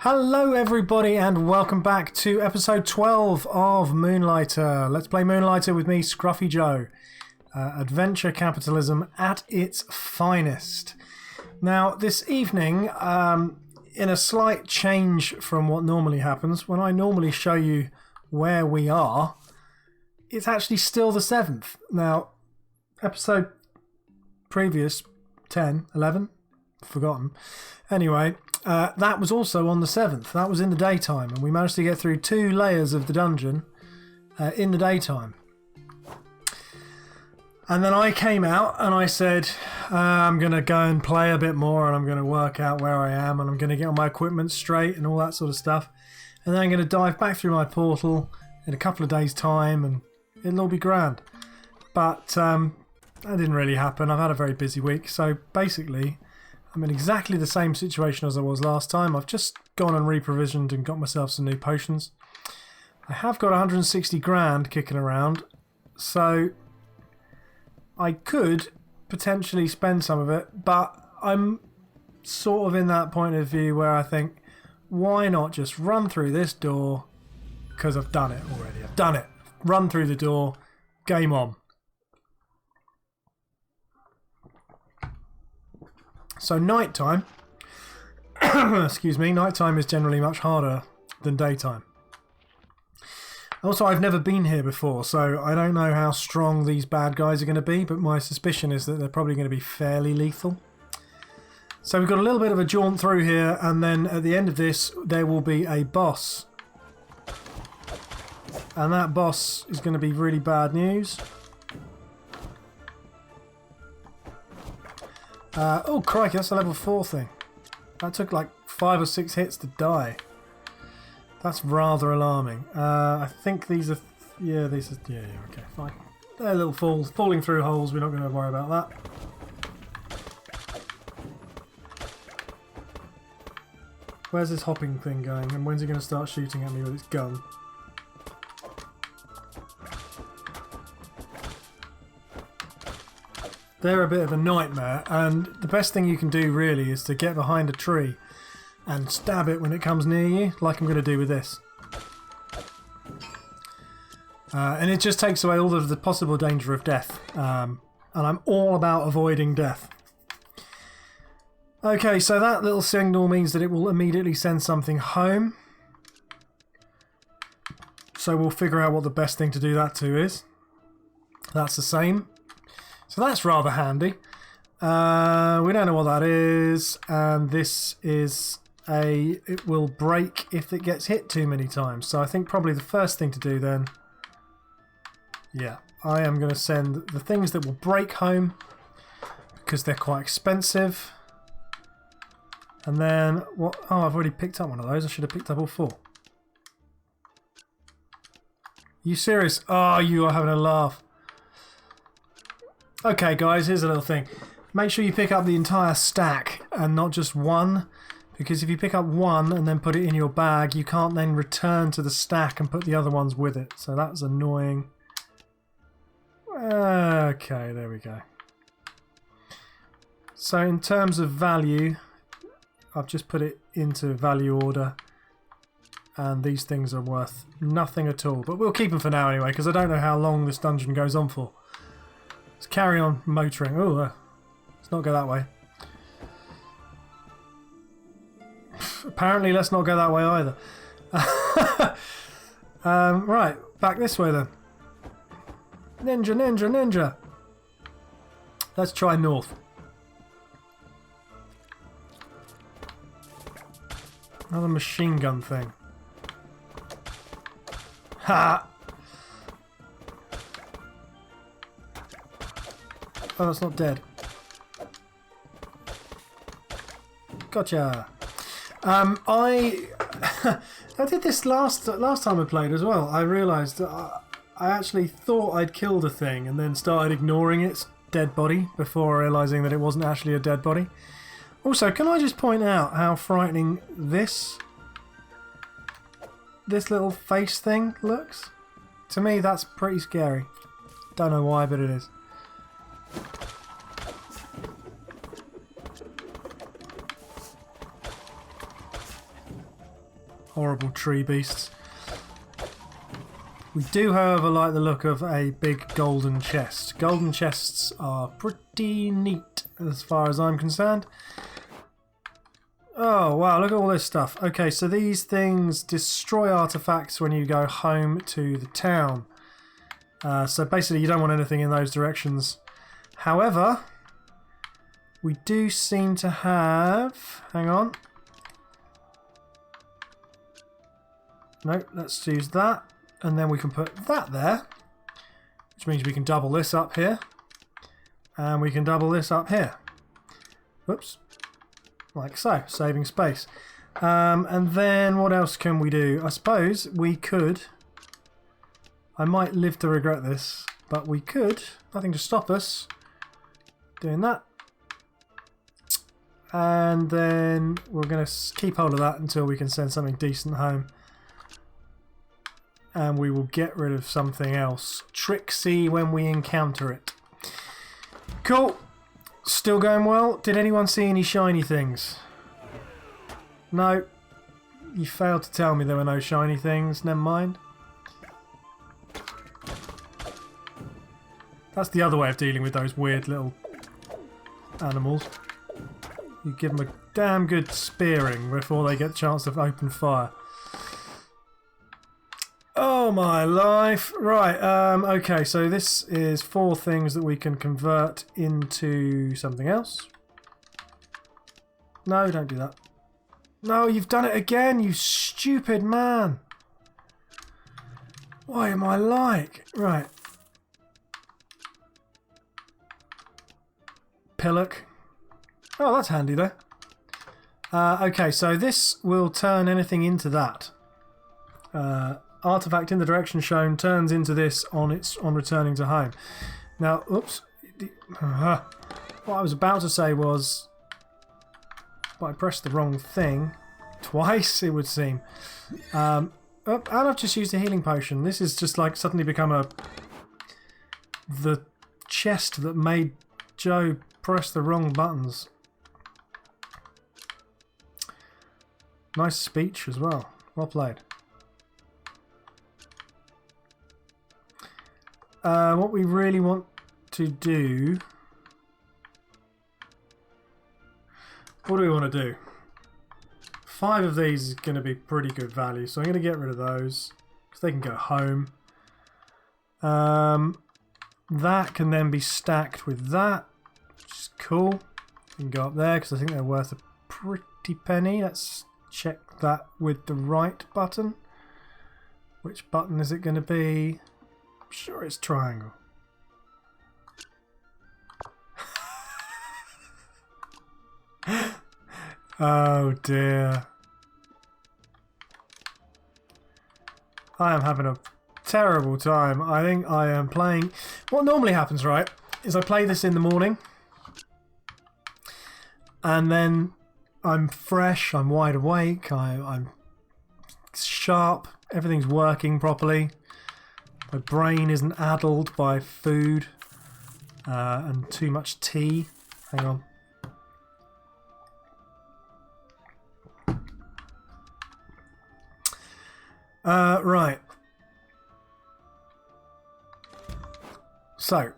Hello everybody and welcome back to episode 12 of Moonlighter. Let's play Moonlighter with me, Scruffy Joe. Adventure capitalism at its finest. Now this evening, in a slight change from what normally happens, when I normally show you where we are, it's actually still the 7th. Now, episode previous, 10, 11, forgotten. Anyway, that was also on the 7th. That was in the daytime, and we managed to get through 2 layers of the dungeon in the daytime. And then I came out and I said, I'm going to go and play a bit more, and I'm going to work out where I am, and I'm going to get all my equipment straight and all that sort of stuff. And then I'm going to dive back through my portal in a couple of days' time, and it'll all be grand. But that didn't really happen. I've had a very busy week, so basically I'm in exactly the same situation as I was last time. I've just gone and reprovisioned and got myself some new potions. I have got 160 grand kicking around, so I could potentially spend some of it, but I'm sort of in that point of view where I think, why not just run through this door, because I've done it already. I've done it. Run through the door, game on. So nighttime, excuse me, nighttime is generally much harder than daytime. Also, I've never been here before, so I don't know how strong these bad guys are going to be, but my suspicion is that they're probably going to be fairly lethal. So we've got a little bit of a jaunt through here, and then at the end of this, there will be a boss. And that boss is going to be really bad news. Oh crikey, that's a level 4 thing. That took like 5 or 6 hits to die. That's rather alarming. I think these are... yeah, okay, fine. They're little falling through holes, we're not going to worry about that. Where's this hopping thing going, and when's he going to start shooting at me with its gun? They're a bit of a nightmare, and the best thing you can do really is to get behind a tree and stab it when it comes near you, like I'm going to do with this. And it just takes away all of the possible danger of death. And I'm all about avoiding death. Okay, so that little signal means that it will immediately send something home. So we'll figure out what the best thing to do that to is. That's the same. So that's rather handy. We don't know what that is, and this is it will break if it gets hit too many times. So I think probably the first thing to do then, yeah, I am going to send the things that will break home because they're quite expensive. And then what? Oh, I've already picked up one of those. I should have picked up all 4. You serious? Oh, you are having a laugh. Okay guys, here's a little thing. Make sure you pick up the entire stack and not just one, because if you pick up one and then put it in your bag, you can't then return to the stack and put the other ones with it. So that's annoying. Okay, there we go. So in terms of value, I've just put it into value order, and these things are worth nothing at all. But we'll keep them for now anyway, because I don't know how long this dungeon goes on for. Let's carry on motoring. Oh, let's not go that way. Apparently, let's not go that way either. Right, back this way then. Ninja, ninja, ninja. Let's try north. Another machine gun thing. Ha! Oh, that's not dead. Gotcha. I did this last time I played as well. I realised I actually thought I'd killed a thing and then started ignoring its dead body before realising that it wasn't actually a dead body. Also, can I just point out how frightening this little face thing looks? To me, that's pretty scary. Don't know why, but it is. Horrible tree beasts. We do, however, like the look of a big golden chest. Golden chests are pretty neat as far as I'm concerned. Oh, wow, look at all this stuff. Okay, so these things destroy artifacts when you go home to the town. So basically you don't want anything in those directions. However, we do seem to have... Hang on. No, let's use that. And then we can put that there. Which means we can double this up here. And we can double this up here. Whoops. Like so, saving space. And then what else can we do? I suppose we could... I might live to regret this, but we could, nothing to stop us doing that. And then we're going to keep hold of that until we can send something decent home. And we will get rid of something else tricksy when we encounter it. Cool. Still going well. Did anyone see any shiny things? No. You failed to tell me there were no shiny things. Never mind. That's the other way of dealing with those weird little animals. You give them a damn good spearing before they get a chance to open fire. Oh my life. Right, okay, so this is 4 things that we can convert into something else. No, don't do that. No, you've done it again, you stupid man. What am I like? Right. Pillock. Oh, that's handy though. Okay, so this will turn anything into that. Artifact in the direction shown turns into this on returning to home. Now, oops. What I was about to say was, but I pressed the wrong thing twice, it would seem. And I've just used a healing potion. This is just like suddenly become the chest that made Joe press the wrong buttons. Nice speech as well. Well played. What we really want to do... What do we want to do? 5 of these is going to be pretty good value, so I'm going to get rid of those because they can go home. That can then be stacked with that, which is cool. You can go up there because I think they're worth a pretty penny. Let's check that with the right button. Which button is it going to be? I'm sure it's triangle. Oh dear. I am having a terrible time. I think I am playing... What normally happens, right, is I play this in the morning. And then I'm fresh, I'm wide awake, I'm sharp, everything's working properly. My brain isn't addled by food and too much tea. Hang on. Right. So,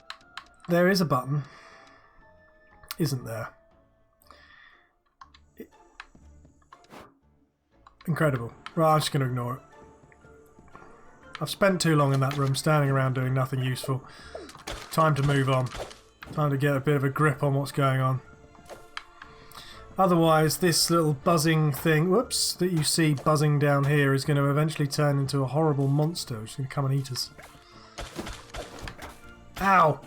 there is a button, isn't there? Incredible. Right, I'm just going to ignore it. I've spent too long in that room standing around doing nothing useful. Time to move on. Time to get a bit of a grip on what's going on. Otherwise, this little buzzing thing, whoops, that you see buzzing down here is going to eventually turn into a horrible monster which is going to come and eat us. Ow!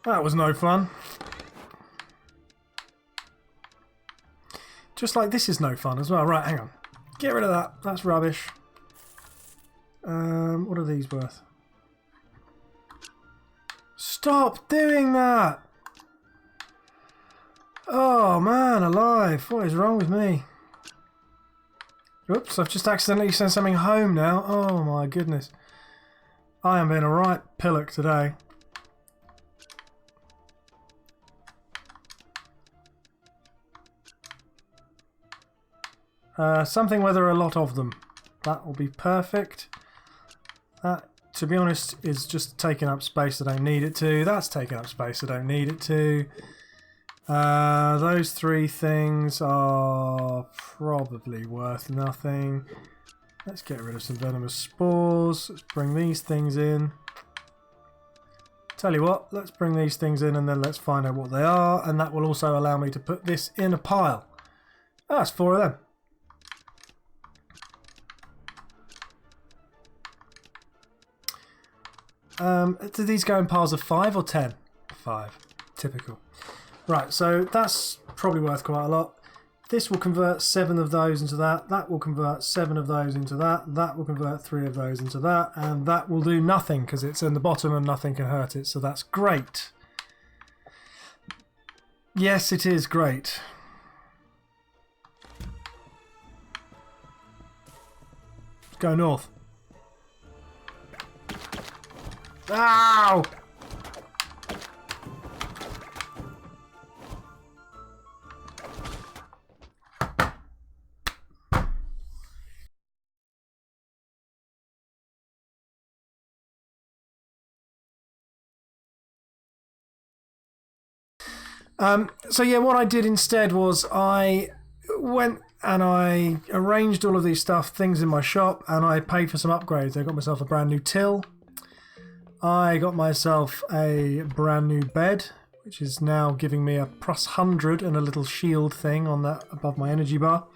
That was no fun. Just like this is no fun as well. Right, hang on. Get rid of that. That's rubbish. What are these worth? Stop doing that! Oh man, alive. What is wrong with me? Oops, I've just accidentally sent something home now. Oh my goodness. I am being a right pillock today. Something where there are a lot of them. That will be perfect. That, to be honest, is just taking up space I don't need it to. That's taking up space I don't need it to. Those three things are probably worth nothing. Let's get rid of some venomous spores. Let's bring these things in. Tell you what, let's bring these things in and then let's find out what they are, and that will also allow me to put this in a pile. Oh, that's 4 of them. Do these go in piles of 5 or 10? 5. Typical. Right, so that's probably worth quite a lot. This will convert 7 of those into that. That will convert 7 of those into that. That will convert 3 of those into that. And that will do nothing because it's in the bottom and nothing can hurt it. So that's great. Yes, it is great. Let's go north. Ow! So yeah, what I did instead was I went and I arranged all of these things in my shop, and I paid for some upgrades. I got myself a brand new till. I got myself a brand new bed, which is now giving me a +100 and a little shield thing on that above my energy bar.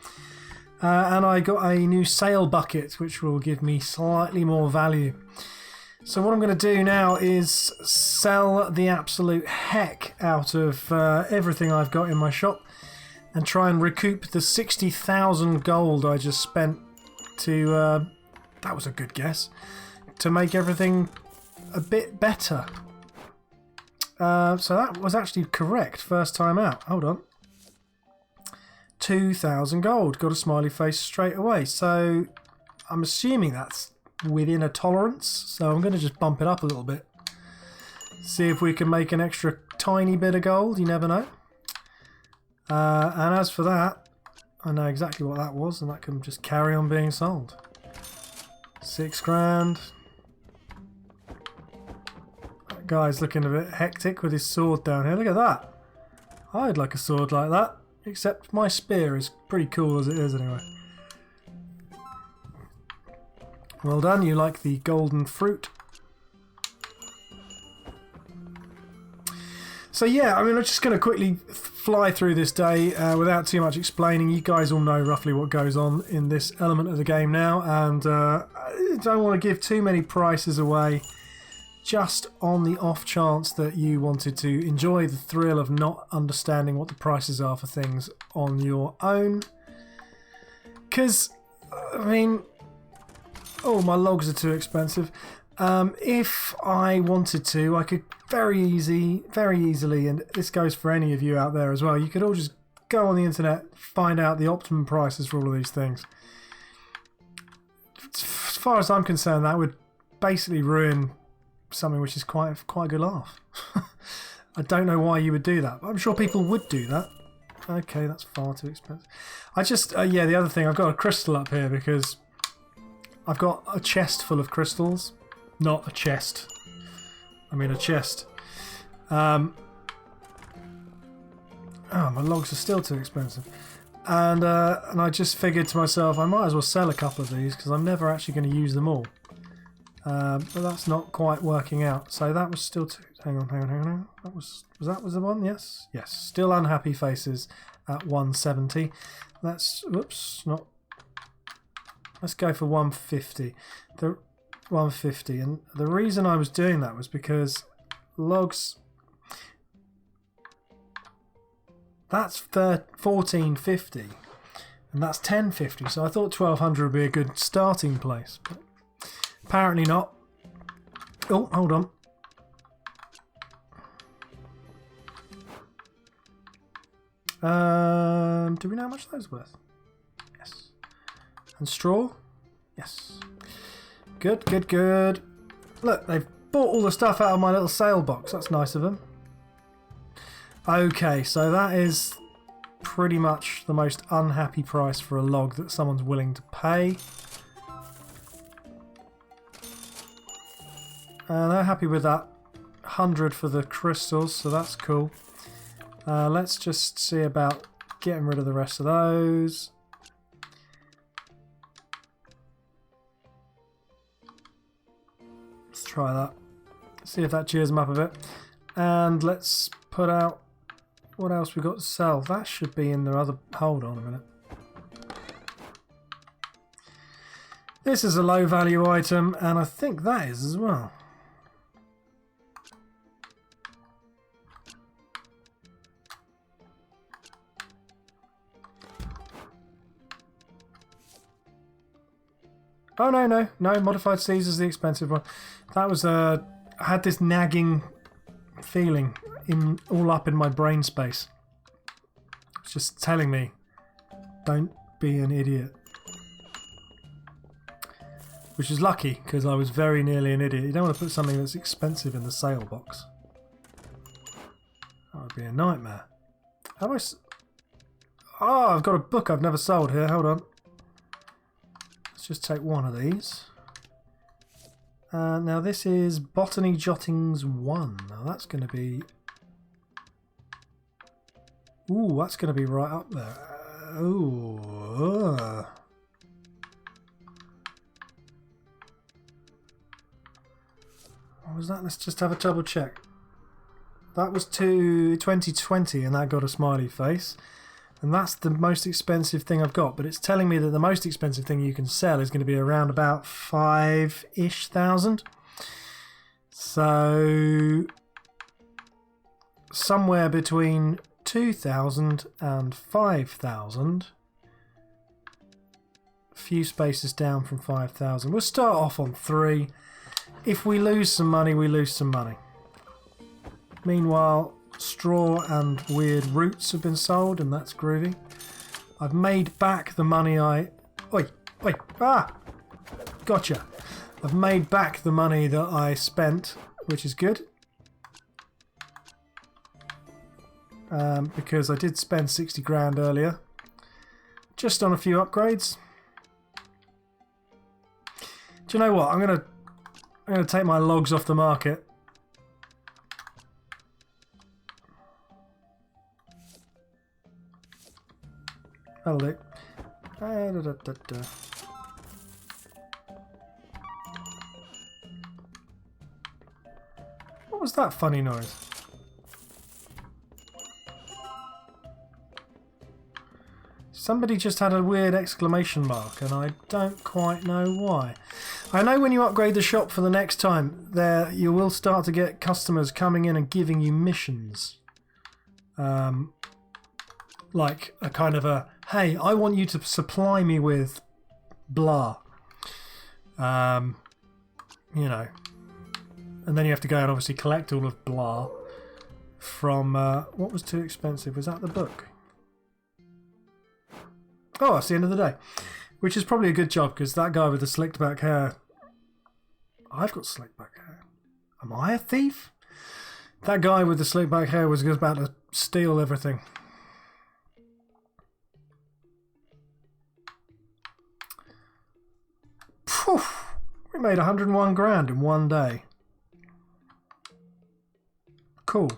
And I got a new sail bucket, which will give me slightly more value. So what I'm going to do now is sell the absolute heck out of everything I've got in my shop and try and recoup the 60,000 gold I just spent to, that was a good guess, to make everything a bit better. So that was actually correct first time out. Hold on. 2,000 gold. Got a smiley face straight away. So I'm assuming that's within a tolerance, so I'm going to just bump it up a little bit, see if we can make an extra tiny bit of gold. You never know. And as for that, I know exactly what that was, and that can just carry on being sold. 6 grand. That guy's looking a bit hectic with his sword down here. Look at that. I'd like a sword like that, except my spear is pretty cool as it is anyway. Well done, you like the golden fruit. So yeah, I mean, I'm just going to quickly fly through this day without too much explaining. You guys all know roughly what goes on in this element of the game now, and I don't want to give too many prices away, just on the off chance that you wanted to enjoy the thrill of not understanding what the prices are for things on your own. Because, I mean, oh, my logs are too expensive. If I wanted to, I could very easily, and this goes for any of you out there as well, you could all just go on the internet, find out the optimum prices for all of these things. As far as I'm concerned, that would basically ruin something which is quite a good laugh. I don't know why you would do that, but I'm sure people would do that. Okay, that's far too expensive. I just, yeah, the other thing, I've got a crystal up here because I've got a chest full of crystals. Not a chest. I mean a chest. Oh, my logs are still too expensive. And I just figured to myself, I might as well sell a couple of these because I'm never actually going to use them all. But that's not quite working out. So that was still too... Hang on. That was that the one? Yes. Yes. Still unhappy faces at 170. That's... Whoops. Not... Let's go for 150. The 150, and the reason I was doing that was because logs, that's 1450 and that's 1050, so I thought 1200 would be a good starting place, but apparently not. Oh, hold on. Do we know how much those are worth? Yes. And straw? Yes. Good, good, good. Look, they've bought all the stuff out of my little sale box. That's nice of them. Okay, so that is pretty much the most unhappy price for a log that someone's willing to pay. They're happy with that 100 for the crystals, so that's cool. Let's just see about getting rid of the rest of those. Let's try that. See if that cheers them up a bit. And let's put out what else we got to sell. That should be in the other... Hold on a minute. This is a low value item, and I think that is as well. Oh, no. Modified Seas is the expensive one. That was I had this nagging feeling all up in my brain space. It's just telling me, don't be an idiot. Which is lucky, because I was very nearly an idiot. You don't want to put something that's expensive in the sale box. That would be a nightmare. How do I... Oh, I've got a book I've never sold here. Hold on. Let's just take one of these. Now this is Botany Jottings 1. Now that's going to be... Ooh, that's going to be right up there. Ooh. What was that? Let's just have a double check. That was 2020 and that got a smiley face. And that's the most expensive thing I've got. But it's telling me that the most expensive thing you can sell is going to be around about 5-ish thousand. So somewhere between 2,000 and 5,000. A few spaces down from 5,000. We'll start off on 3. If we lose some money, we lose some money. Meanwhile, straw and weird roots have been sold, and that's groovy. I've made back the money I... Oi! Ah! Gotcha! I've made back the money that I spent, which is good. Because I did spend 60 grand earlier. Just on a few upgrades. Do you know what? I'm gonna take my logs off the market. That'll do. What was that funny noise? Somebody just had a weird exclamation mark and I don't quite know why. I know when you upgrade the shop for the next time, there you will start to get customers coming in and giving you missions. Like a kind of a, hey, I want you to supply me with blah. You know. And then you have to go and obviously collect all of blah from, what was too expensive? Was that the book? Oh, that's the end of the day. Which is probably a good job, because that guy with the slicked back hair... I've got slicked back hair. Am I a thief? That guy with the slicked back hair was just about to steal everything. Phew! We made 101 grand in one day. Cool.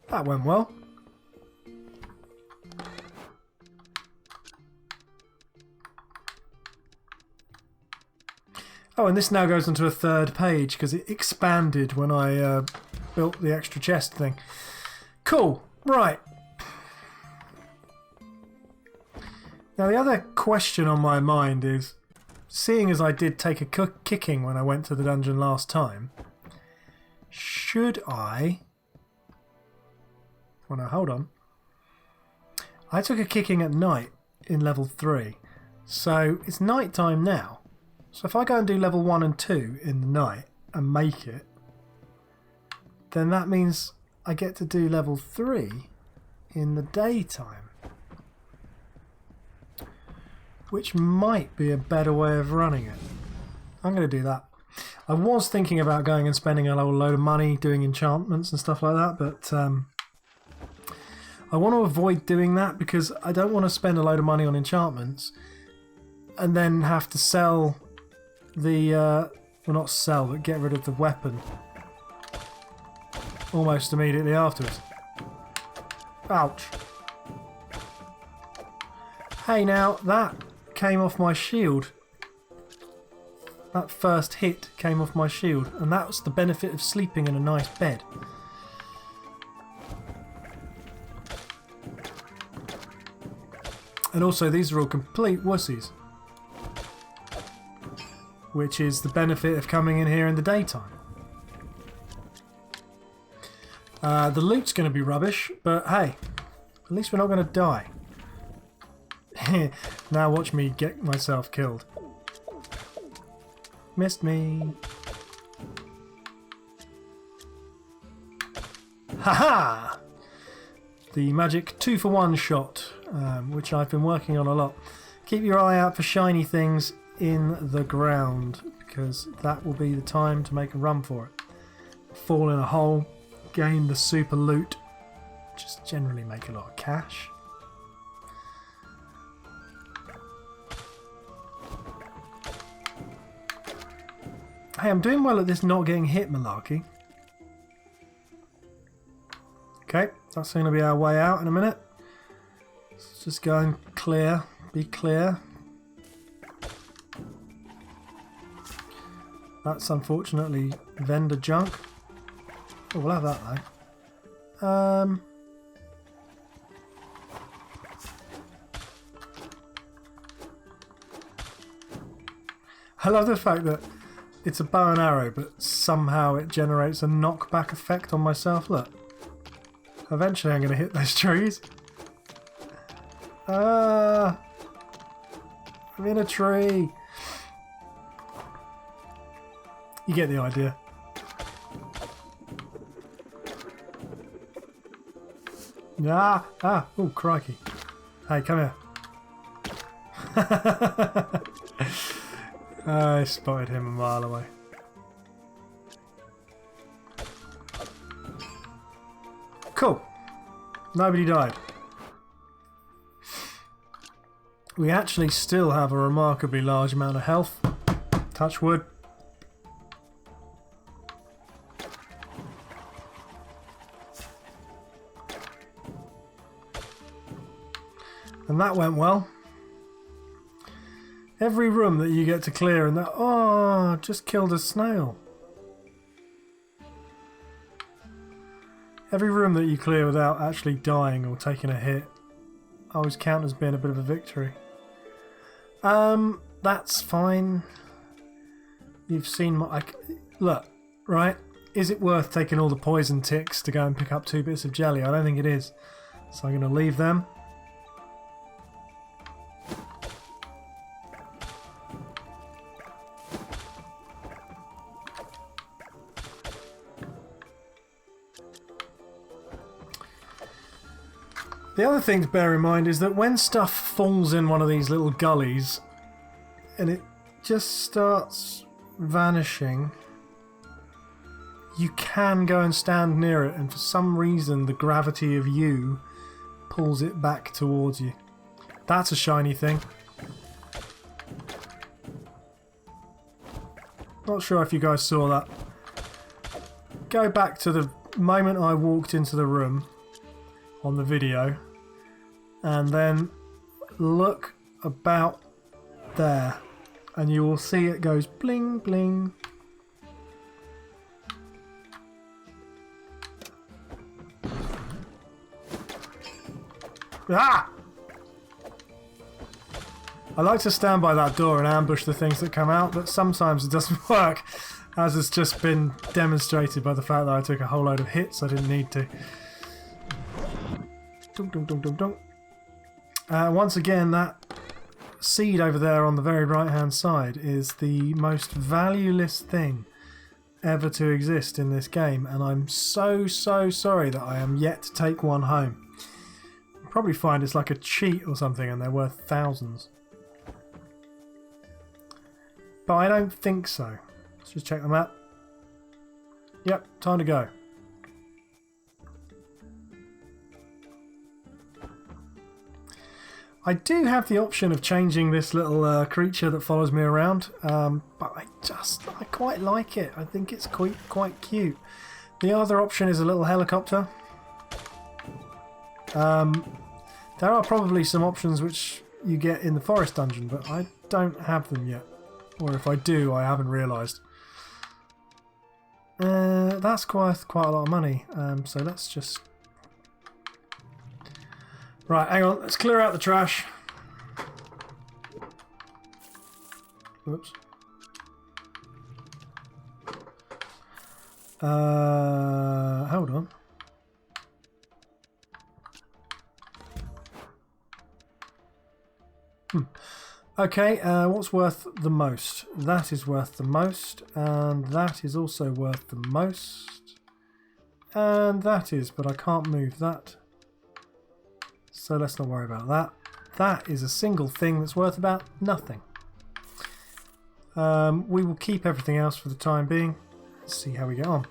That went well. Oh, and this now goes onto a third page because it expanded when I built the extra chest thing. Cool. Right. Now the other question on my mind is, seeing as I did take a kicking when I went to the dungeon last time, should I... Oh no, hold on. I took a kicking at night in level 3. So it's night time now. So if I go and do level 1 and 2 in the night and make it, then that means I get to do level 3 in the daytime. Which might be a better way of running it. I'm going to do that. I was thinking about going and spending a whole load of money doing enchantments and stuff like that, but I want to avoid doing that because I don't want to spend a load of money on enchantments and then have to sell the... well, not sell, but get rid of the weapon almost immediately afterwards. Ouch. Hey, now, that came off my shield. That first hit came off my shield, and that was the benefit of sleeping in a nice bed. And also, these are all complete wussies. Which is the benefit of coming in here in the daytime. The loot's going to be rubbish, but hey, at least we're not going to die. Now watch me get myself killed. Missed me. Haha! The magic 2-for-1 shot, which I've been working on a lot. Keep your eye out for shiny things in the ground, because that will be the time to make a run for it. Fall in a hole, gain the super loot, just generally make a lot of cash. Hey, I'm doing well at this not getting hit malarkey. Okay, that's going to be our way out in a minute. Let's just go and clear, be clear. That's unfortunately vendor junk. Oh, we'll have that though. I love the fact that it's a bow and arrow, but somehow it generates a knockback effect on myself. Look. Eventually I'm going to hit those trees. I'm in a tree. You get the idea. Oh, crikey. Hey, come here. I spotted him a mile away. Cool. Nobody died. We actually still have a remarkably large amount of health. Touch wood. And that went well. Every room that you get to clear and that... Oh, just killed a snail. Every room that you clear without actually dying or taking a hit, I always count as being a bit of a victory. That's fine. You've seen my... Look, right? Is it worth taking all the poison ticks to go and pick up 2 bits of jelly? I don't think it is. So I'm going to leave them. The other thing to bear in mind is that when stuff falls in one of these little gullies and it just starts vanishing, you can go and stand near it, and for some reason the gravity of you pulls it back towards you. That's a shiny thing. Not sure if you guys saw that. Go back to the moment I walked into the room on the video, and then look about there, and you will see it goes bling bling. Ah! I like to stand by that door and ambush the things that come out, but sometimes it doesn't work, as has just been demonstrated by the fact that I took a whole load of hits I didn't need to. Dunk, dunk, dunk, dunk, dunk. Once again, that seed over there on the very right hand side is the most valueless thing ever to exist in this game, and I'm so sorry that I am yet to take one home. You'll probably find it's like a cheat or something and they're worth thousands. But I don't think so. Let's just check the map. Yep, time to go. I do have the option of changing this little creature that follows me around, but I quite like it. I think it's quite cute. The other option is a little helicopter. There are probably some options which you get in the forest dungeon, but I don't have them yet. Or if I do, I haven't realised. That's quite a lot of money, so let's just... Right, hang on, let's clear out the trash. Whoops. Hold on. Okay, what's worth the most? That is worth the most, and that is also worth the most. And that is, but I can't move that. So let's not worry about that. That is a single thing that's worth about nothing. We will keep everything else for the time being. Let's see how we get on.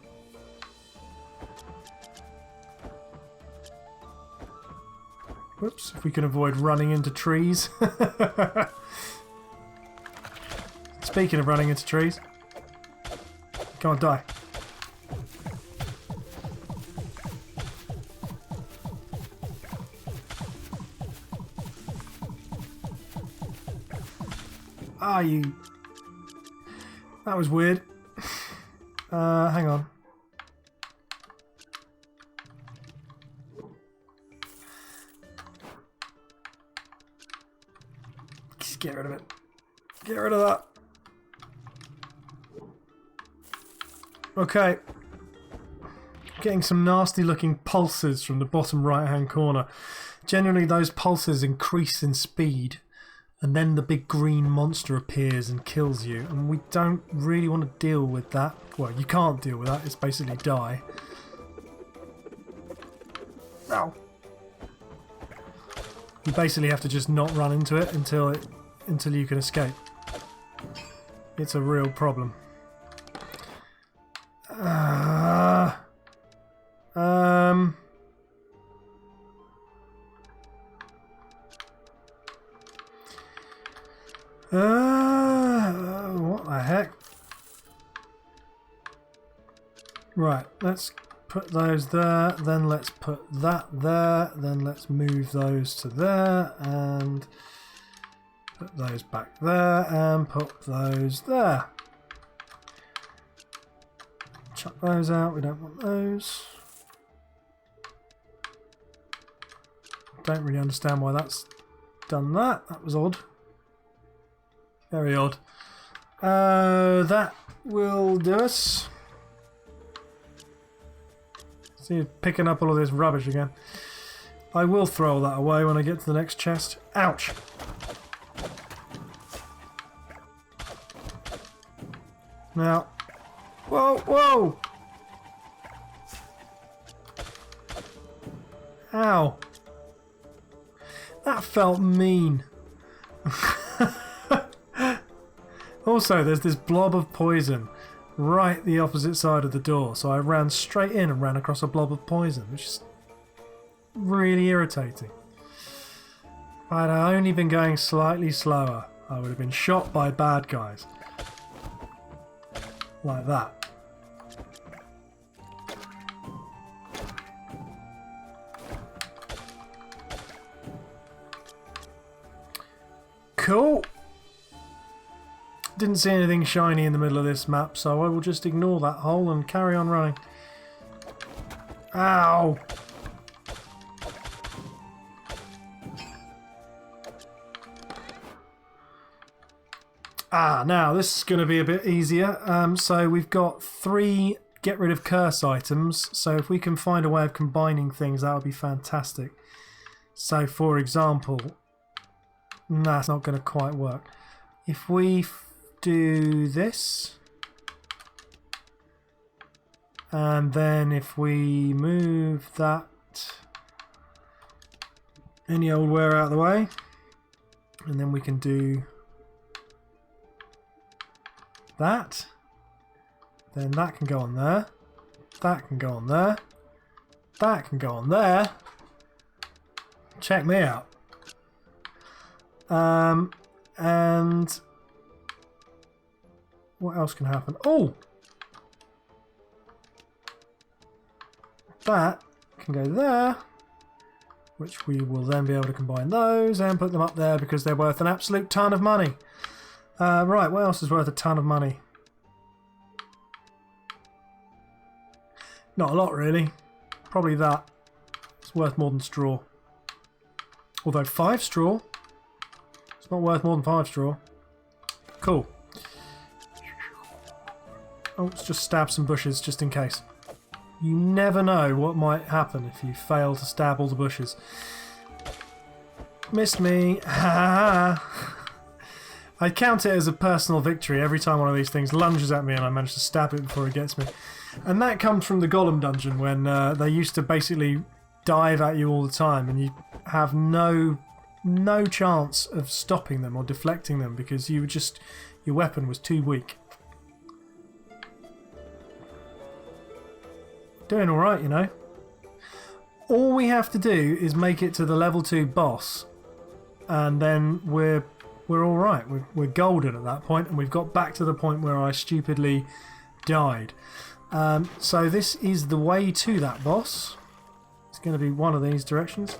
Whoops, if we can avoid running into trees. Speaking of running into trees. Come on, die. Ah, you... That was weird. Hang on. Just get rid of it. Get rid of that. Okay. Getting some nasty looking pulses from the bottom right hand corner. Generally those pulses increase in speed. And then the big green monster appears and kills you. And we don't really want to deal with that. Well, you can't deal with that. It's basically die. Ow. You basically have to just not run into it until you can escape. It's a real problem. What the heck? Right, let's put those there, then let's put that there, then let's move those to there, and put those back there, and put those there. Chuck those out, we don't want those. Don't really understand why that's done that. That was odd. Very odd. That will do us. See, picking up all of this rubbish again. I will throw all that away when I get to the next chest. Ouch! Now, whoa, whoa! Ow! That felt mean. Also, there's this blob of poison right the opposite side of the door, so I ran straight in and ran across a blob of poison, which is really irritating. If I had only been going slightly slower, I would have been shot by bad guys. Like that. Cool. Didn't see anything shiny in the middle of this map, so I will just ignore that hole and carry on running. Ow! Now this is going to be a bit easier. So we've got 3 get rid of curse items, so if we can find a way of combining things, that would be fantastic. So for example, that's not going to quite work. If we do this, and then if we move that any old wear out of the way, and then we can do that, then that can go on there, that can go on there, that can go on there. Check me out. And what else can happen? Oh! That can go there, which we will then be able to combine those and put them up there because they're worth an absolute ton of money. Right, what else is worth a ton of money? Not a lot, really. Probably that. It's worth more than straw. Although 5 straw, it's not worth more than 5 straw. Cool. Oh, let's just stab some bushes just in case. You never know what might happen if you fail to stab all the bushes. Missed me. I count it as a personal victory every time one of these things lunges at me and I manage to stab it before it gets me. And that comes from the Golem dungeon when they used to basically dive at you all the time and you have no chance of stopping them or deflecting them because your weapon was too weak. Doing alright, you know. All we have to do is make it to the level 2 boss and then we're alright. We're golden at that point and we've got back to the point where I stupidly died. So this is the way to that boss. It's going to be one of these directions.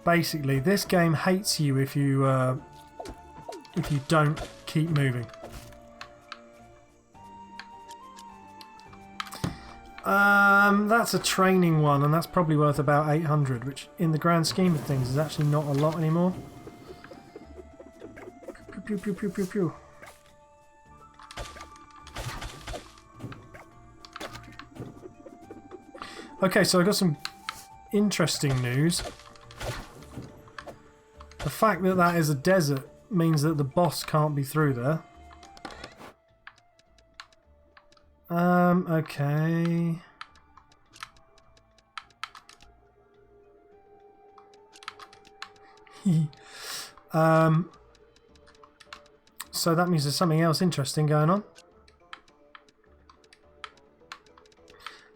Basically, this game hates you if you don't keep moving. That's a training one, and that's probably worth about 800, which in the grand scheme of things is actually not a lot anymore. Pew, pew, pew, pew, pew. Okay, so I got some interesting news. The fact that that is a desert means that the boss can't be through there. Okay. So that means there's something else interesting going on.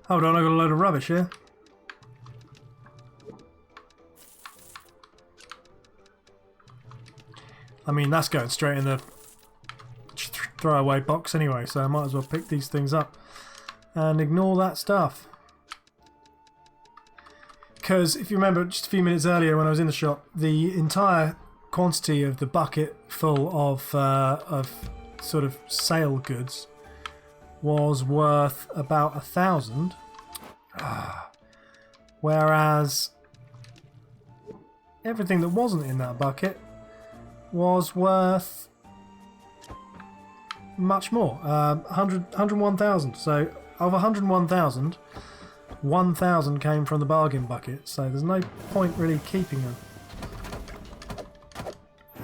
Hold on, I got a load of rubbish here. I mean, that's going straight in the throwaway box anyway, so I might as well pick these things up and ignore that stuff. Because if you remember just a few minutes earlier when I was in the shop, the entire quantity of the bucket full of sort of sale goods was worth about 1,000, whereas everything that wasn't in that bucket was worth much more, 101,000. So of 101,000, 1,000 came from the bargain bucket, so there's no point really keeping them.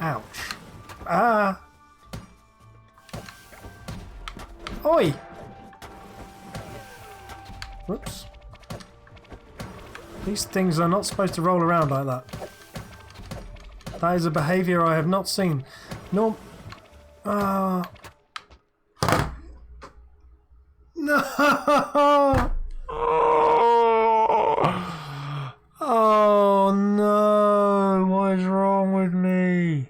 Ouch. Ah! Oi! Whoops. These things are not supposed to roll around like that. That is a behaviour I have not seen. No. No! Oh no! What is wrong with me?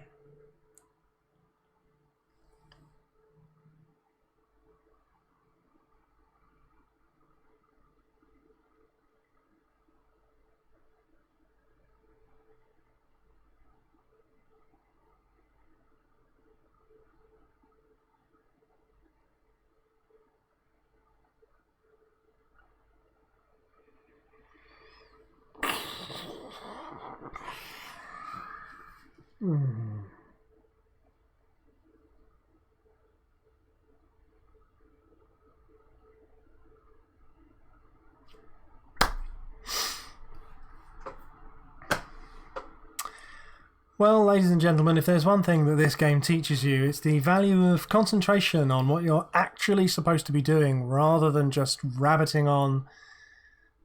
Well, ladies and gentlemen, if there's one thing that this game teaches you, it's the value of concentration on what you're actually supposed to be doing rather than just rabbiting on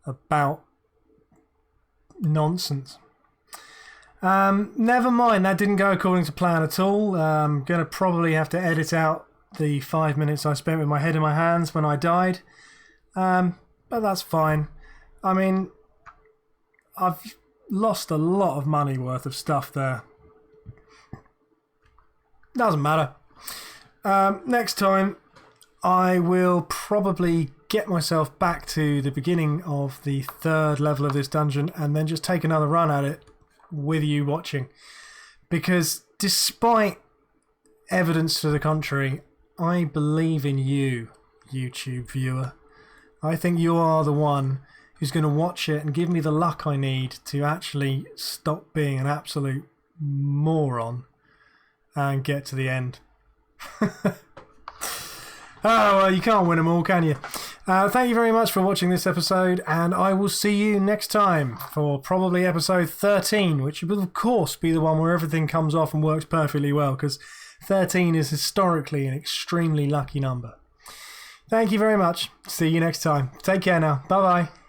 about nonsense. Never mind, that didn't go according to plan at all. I'm going to probably have to edit out the 5 minutes I spent with my head in my hands when I died. But that's fine. I mean, I've lost a lot of money worth of stuff there. Doesn't matter. Next time, I will probably get myself back to the beginning of the 3rd level of this dungeon and then just take another run at it with you watching. Because despite evidence to the contrary, I believe in you, YouTube viewer. I think you are the one who's going to watch it and give me the luck I need to actually stop being an absolute moron and get to the end. Oh, well, you can't win them all, can you? Thank you very much for watching this episode, and I will see you next time for probably episode 13, which will, of course, be the one where everything comes off and works perfectly well, because 13 is historically an extremely lucky number. Thank you very much. See you next time. Take care now. Bye-bye.